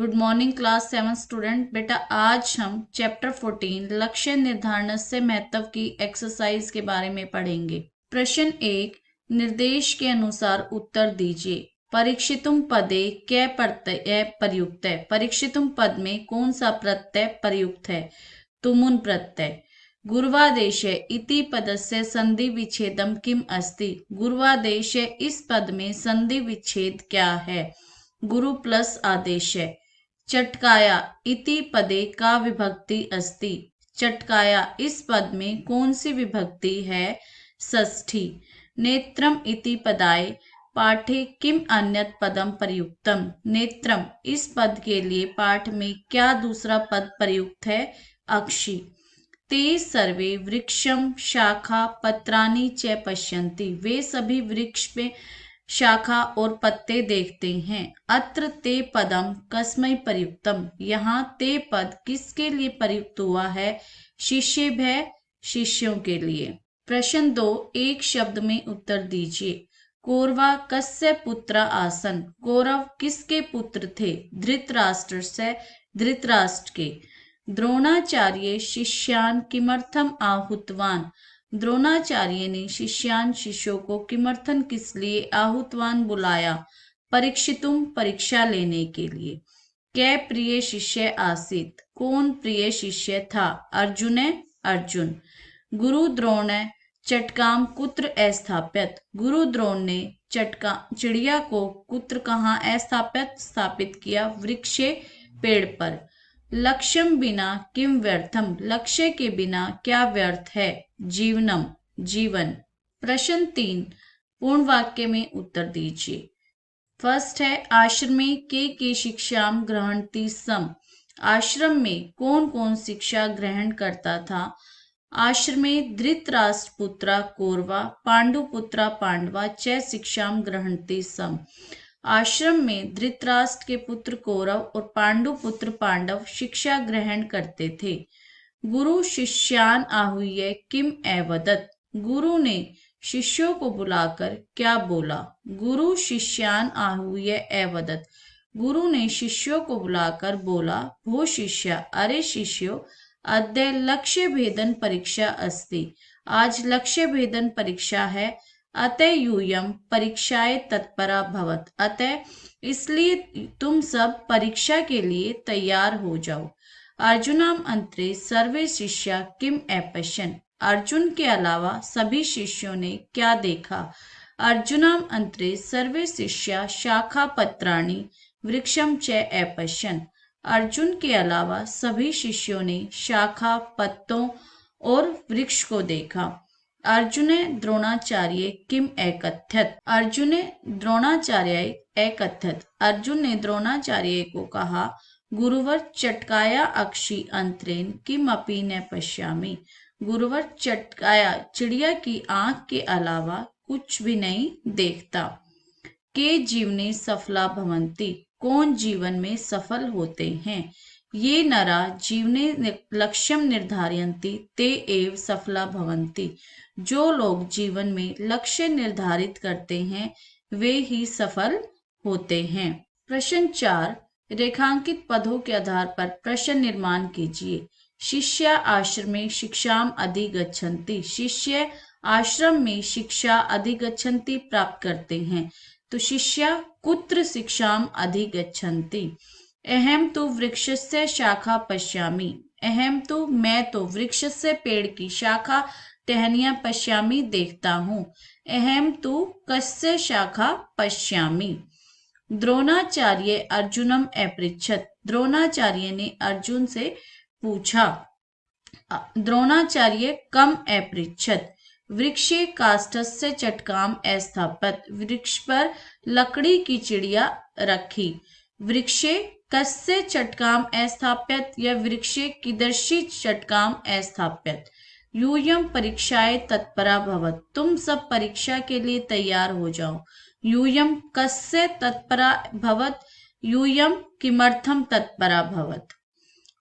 Good morning class 7 student. बेटा आज हम चैप्टर 14 लक्ष्य निर्धारण से महत्व की एक्सरसाइज के बारे में पढ़ेंगे। प्रश्न 1, निर्देश के अनुसार उत्तर दीजिए। परीक्षितुम पदे कै प्रत्यय प्रयुक्त है। परीक्षितुम पद में कौन सा प्रत्यय प्रयुक्त है? तुमुन प्रत्यय। गुरुवादेशे इति पदस्य संधि विच्छेदम किम अस्ति। गुरुवादेशे इस पद में संधि विच्छेद क्या है? गुरु प्लस आदेश है। चटकाया इति पदे का विभक्ति अस्ति। चटकाया इस पद में कौन सी विभक्ति है? षष्ठी। नेत्रम इति पदाय पाठे किम अन्यत पदम प्रयुक्तम। नेत्रम इस पद के लिए पाठ में क्या दूसरा पद प्रयुक्त है? अक्षी। ते सर्वे वृक्षम शाखा पत्राणि च पश्यन्ति। वे सभी वृक्ष पे शाखा और पत्ते देखते हैं। अत्र ते पदम कस्मै प्रयुक्तम। यहाँ ते पद किसके लिए प्रयुक्त हुआ है? शिष्येभ्यः शिष्यों के लिए। प्रश्न 2, एक शब्द में उत्तर दीजिए। कौरवा कस्य पुत्र आसन। कौरव किसके पुत्र थे? धृतराष्ट्र से धृतराष्ट्र के। द्रोणाचार्य शिष्यान किमर्थम आहुतवान। द्रोणाचार्य ने शिष्यान शिष्यों को किमर्थन किस लिए आहुतवान बुलाया? परीक्षितुम परीक्षा लेने के लिए। कै प्रिय शिष्य आसीत। कौन प्रिय शिष्य था? अर्जुन अर्जुन। गुरु द्रोण चटकाम कुत्र अस्थाप्यत। गुरु द्रोण ने चिड़िया को कुत्र कहाँ स्थापित किया? वृक्षे पेड़ पर। लक्ष्यम बिना किम व्यर्थम। लक्ष्य के बिना क्या व्यर्थ है? जीवनम जीवन। प्रश्न 3, पूर्ण वाक्य में उत्तर दीजिए। फर्स्ट है आश्रमे के शिक्षाम ग्रहणती सम। आश्रम में कौन कौन शिक्षा ग्रहण करता था? आश्रमे धृतराष्ट्र पुत्रा कौरवा पांडुपुत्रा पांडवा च शिक्षाम ग्रहणती सम। आश्रम में धृतराष्ट्र के पुत्र कौरव और पांडु पुत्र पांडव शिक्षा ग्रहण करते थे। गुरु शिष्यान आहूय किम अवदत्। गुरु ने शिष्यों को बुलाकर क्या बोला? गुरु शिष्यान आहूय अवदत्। गुरु ने शिष्यों को बुलाकर बोला, भो शिष्या, अरे शिष्यों, अद्य लक्ष्य भेदन परीक्षा अस्ति। आज लक्ष्य भेदन परीक्षा है। अतः यूयम परीक्षाए तत्परा भवत। अतः इसलिए तुम सब परीक्षा के लिए तैयार हो जाओ। अर्जुनाम अंतरे सर्वे शिष्या किम अपश्यन्। अर्जुन के अलावा सभी शिष्यों ने क्या देखा? अर्जुनाम अंतरे सर्वे शिष्या शाखा पत्राणि वृक्षम च अपश्यन्। अर्जुन के अलावा सभी शिष्यों ने शाखा पत्तों और वृक्ष को देखा। अर्जुन द्रोणाचार्य किम एकथ्यत। अर्जुन द्रोणाचार्य एकथ्यत। अर्जुन ने द्रोणाचार्य को कहा, गुरुवर चटकाया अक्षी अंतरेन किम अपि न पश्यामि। गुरुवर चटकाया चिड़िया की आंख के अलावा कुछ भी नहीं देखता। के जीवने सफला भवन्ति। कौन जीवन में सफल होते हैं? ये नरा जीवने लक्ष्यम निर्धारयन्ति ते एव सफला भवन्ति। जो लोग जीवन में लक्ष्य निर्धारित करते हैं वे ही सफल होते हैं। प्रश्न 4, रेखांकित पदों के आधार पर प्रश्न निर्माण कीजिए। शिष्या आश्रमे शिक्षाम अधिगच्छन्ति। शिष्य आश्रम में शिक्षा अधिगच्छन्ति प्राप्त करते हैं। तो शिष्या कुत्र शिक्षाम अधिगच्छन्ति। अहम तो वृक्षस्य शाखा पश्यामि। अहम तो मैं तो वृक्षस्य पेड़ की शाखा टहनियां पश्यामि देखता हूँ। अहम तो कस्य शाखा पश्यामि। द्रोणाचार्य अर्जुनम अपृच्छत। द्रोणाचार्य ने अर्जुन से पूछा। द्रोणाचार्य कम अपृच्छत। वृक्षे काष्ठस्य चटकाम अस्थापत। वृक्ष पर लकड़ी की चिड़िया रखी। वृक्षे कस्य चटकाम अस्थाप्यत या वृक्षे कीदृशी चटकाम अस्थाप्यत। यूयम परीक्षाए तत्परा भवत। तुम सब परीक्षा के लिए तैयार हो जाओ। यूयम कस्य तत्परा भवत। यूयम किमर्थम तत्परा भवत।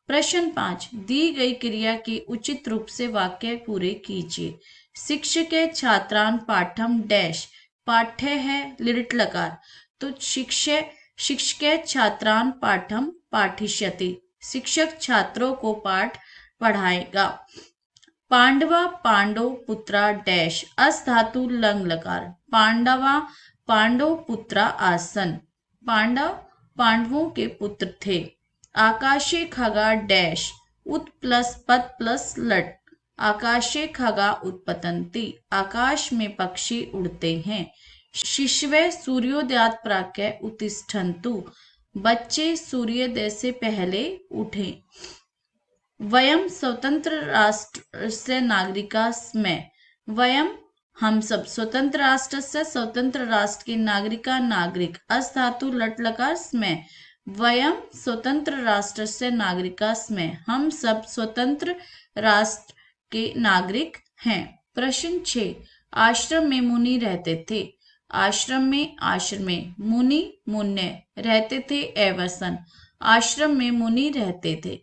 प्रश्न 5, दी गई क्रिया के उचित रूप से वाक्य पूरे कीजिए। शिक्षक छात्रान पाठम डैश। पाठ्य है लिट लकार, तो शिक्षक छात्रान पाठम पाठिष्यति, शिक्षक छात्रों को पाठ पढ़ाएगा। पांडवा पांडव पुत्रा डैश, अस धातु लंग लकार, पांडवा पांडव पुत्रा आसन, पांडव पांडवों के पुत्र थे। आकाशे खगा डैश, उत प्लस पत प्लस लट, आकाशे खगा उत्पतंती, आकाश में पक्षी उड़ते हैं। शिशवे सूर्योदयात प्राक्य उत्तिष्ठन्तु, बच्चे सूर्योदय से पहले उठे। वयम स्वतंत्र राष्ट्र से नागरिका स्मः, वयम हम सब, स्वतंत्र राष्ट्र से स्वतंत्र राष्ट्र के, नागरिका नागरिक, अस धातु लट लकार स्मः, वयम स्वतंत्र राष्ट्र से नागरिका स्मः, हम सब स्वतंत्र राष्ट्र के नागरिक हैं। प्रश्न 6, आश्रम में मुनि रहते थे। आश्रम में आश्रम में, मुनि मुन्य, रहते थे एवसन, आश्रम में मुनि रहते थे।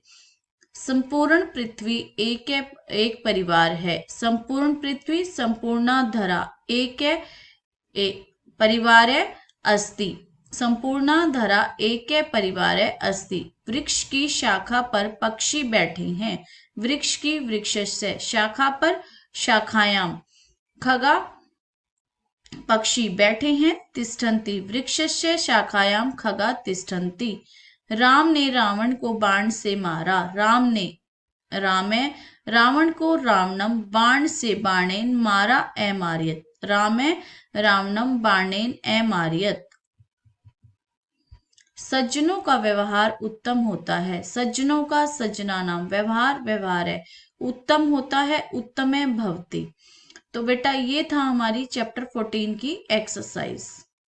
संपूर्ण पृथ्वी एक परिवार है। संपूर्ण पृथ्वी संपूर्णा धरा एक परिवार अस्ति, संपूर्णा धरा एक परिवार अस्ति। वृक्ष की शाखा पर पक्षी बैठे हैं। वृक्ष की वृक्ष से शाखा पर शाखायाम, खगा पक्षी बैठे हैं। तिष्ठन्ति, वृक्ष से शाखायाम खगा तिष्ठन्ति। राम ने रावण को बाण से मारा। रामे रावण को रावणम बाण से बाणेन मारा अमार्यत। रामे रावणम बाणेन अमार्यत। सज्जनों का व्यवहार उत्तम होता है। सज्जनों का सज्जना नाम व्यवहार है, उत्तम होता है, उत्तमे भवति। तो बेटा ये था हमारी चैप्टर 14 की एक्सरसाइज।